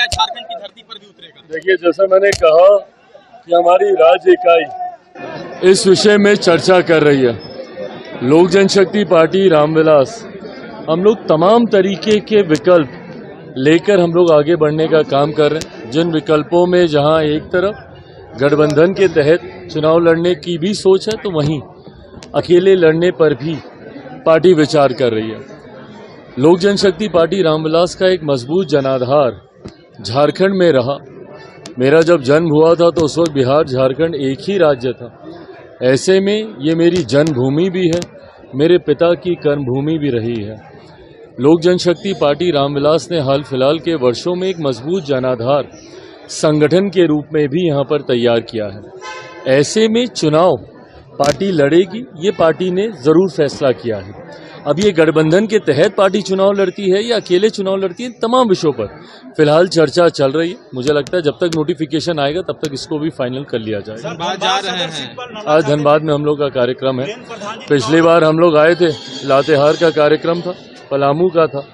या झारखंड की धरती पर भी उतरेगा? देखिए, जैसा मैंने कहा कि हमारी राज्य इकाई इस विषय में चर्चा कर रही है। लोक जनशक्ति पार्टी रामविलास, हम लोग तमाम तरीके के विकल्प लेकर हम लोग आगे बढ़ने का काम कर रहे हैं। जिन विकल्पों में जहां एक तरफ गठबंधन के तहत चुनाव लड़ने की भी सोच है, तो वहीं अकेले लड़ने पर भी पार्टी विचार कर रही है। लोक जनशक्ति पार्टी रामविलास का एक मजबूत जनाधार झारखंड में रहा। मेरा जब जन्म हुआ था तो उस वक्त बिहार झारखंड एक ही राज्य था। ऐसे में ये मेरी जन्मभूमि भी है, मेरे पिता की कर्मभूमि भी रही है। लोक जनशक्ति पार्टी रामविलास ने हाल फिलहाल के वर्षों में एक मजबूत जनाधार संगठन के रूप में भी यहाँ पर तैयार किया है। ऐसे में चुनाव पार्टी लड़ेगी, ये पार्टी ने जरूर फैसला किया है। अब ये गठबंधन के तहत पार्टी चुनाव लड़ती है या अकेले चुनाव लड़ती है, तमाम विषयों पर फिलहाल चर्चा चल रही है। मुझे लगता है जब तक नोटिफिकेशन आएगा तब तक इसको भी फाइनल कर लिया जाएगा। आज धनबाद में हम लोग का कार्यक्रम है। पिछली बार हम लोग आए थे, लातेहार का कार्यक्रम था, पलामू का था।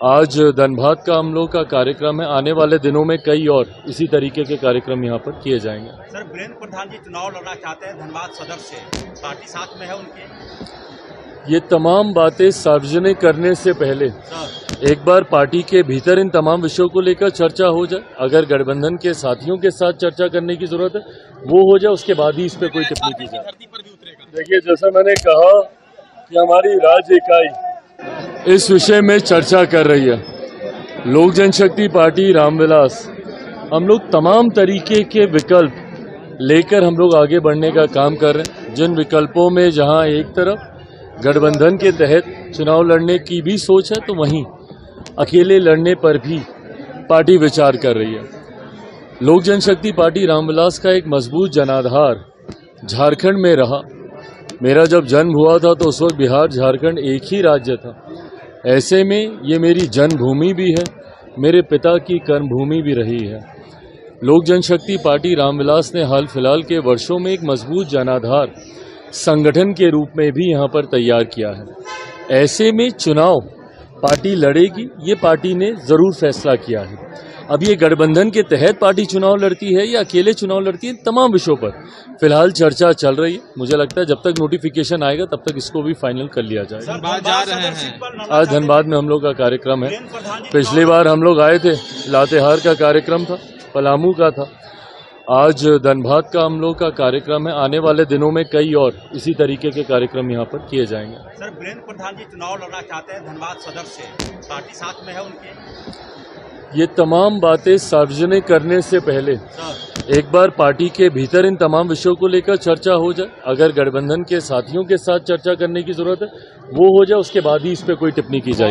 आज धनबाद का हम लोग का कार्यक्रम है। आने वाले दिनों में कई और इसी तरीके के कार्यक्रम यहाँ पर किए जाएंगे। सर, वीरेंद्र प्रधान जी चुनाव लड़ना चाहते हैं धनबाद सदर से, पार्टी साथ में है उनकी? ये तमाम बातें सार्वजनिक करने से पहले एक बार पार्टी के भीतर इन तमाम विषयों को लेकर चर्चा हो जाए। अगर गठबंधन के साथियों के साथ चर्चा करने की जरूरत है, वो हो जाए, उसके बाद ही इस पर कोई टिप्पणी की जाए। देखिए, जैसा मैंने कहा कि हमारी राज्य इकाई इस विषय में चर्चा कर रही है। लोक जनशक्ति पार्टी रामविलास, हम लोग तमाम तरीके के विकल्प लेकर हम लोग आगे बढ़ने का काम कर रहे हैं। जिन विकल्पों में जहां एक तरफ गठबंधन के तहत चुनाव लड़ने की भी सोच है, तो वहीं अकेले लड़ने पर भी पार्टी विचार कर रही है। लोक जनशक्ति पार्टी रामविलास का एक मजबूत जनाधार झारखंड में रहा। मेरा जब जन्म हुआ था तो उस वक्त बिहार झारखंड एक ही राज्य था। ऐसे में ये मेरी जन्मभूमि भी है, मेरे पिता की कर्मभूमि भी रही है। लोक जनशक्ति पार्टी रामविलास ने हाल फिलहाल के वर्षों में एक मजबूत जनाधार संगठन के रूप में भी यहाँ पर तैयार किया है। ऐसे में चुनाव पार्टी लड़ेगी, ये पार्टी ने जरूर फैसला किया है। अब ये गठबंधन के तहत पार्टी चुनाव लड़ती है या अकेले चुनाव लड़ती है, तमाम विषयों पर फिलहाल चर्चा चल रही है। मुझे लगता है जब तक नोटिफिकेशन आएगा तब तक इसको भी फाइनल कर लिया जाएगा। आज धनबाद में हम लोग का कार्यक्रम है। पिछली बार हम लोग आए थे, लातेहार का कार्यक्रम था, पलामू का था। आज धनबाद का हम लोग का कार्यक्रम है। आने वाले दिनों में कई और इसी तरीके के कार्यक्रम यहाँ पर किए जाएंगे। सर, वीरेंद्र प्रधान जी चुनाव लड़ना चाहते हैं धनबाद सदर से, पार्टी साथ में है उनकी? ये तमाम बातें सार्वजनिक करने से पहले एक बार पार्टी के भीतर इन तमाम विषयों को लेकर चर्चा हो जाए। अगर गठबंधन के साथियों के साथ चर्चा करने की जरूरत है, वो हो जाए, उसके बाद ही इस पर कोई टिप्पणी की जाए।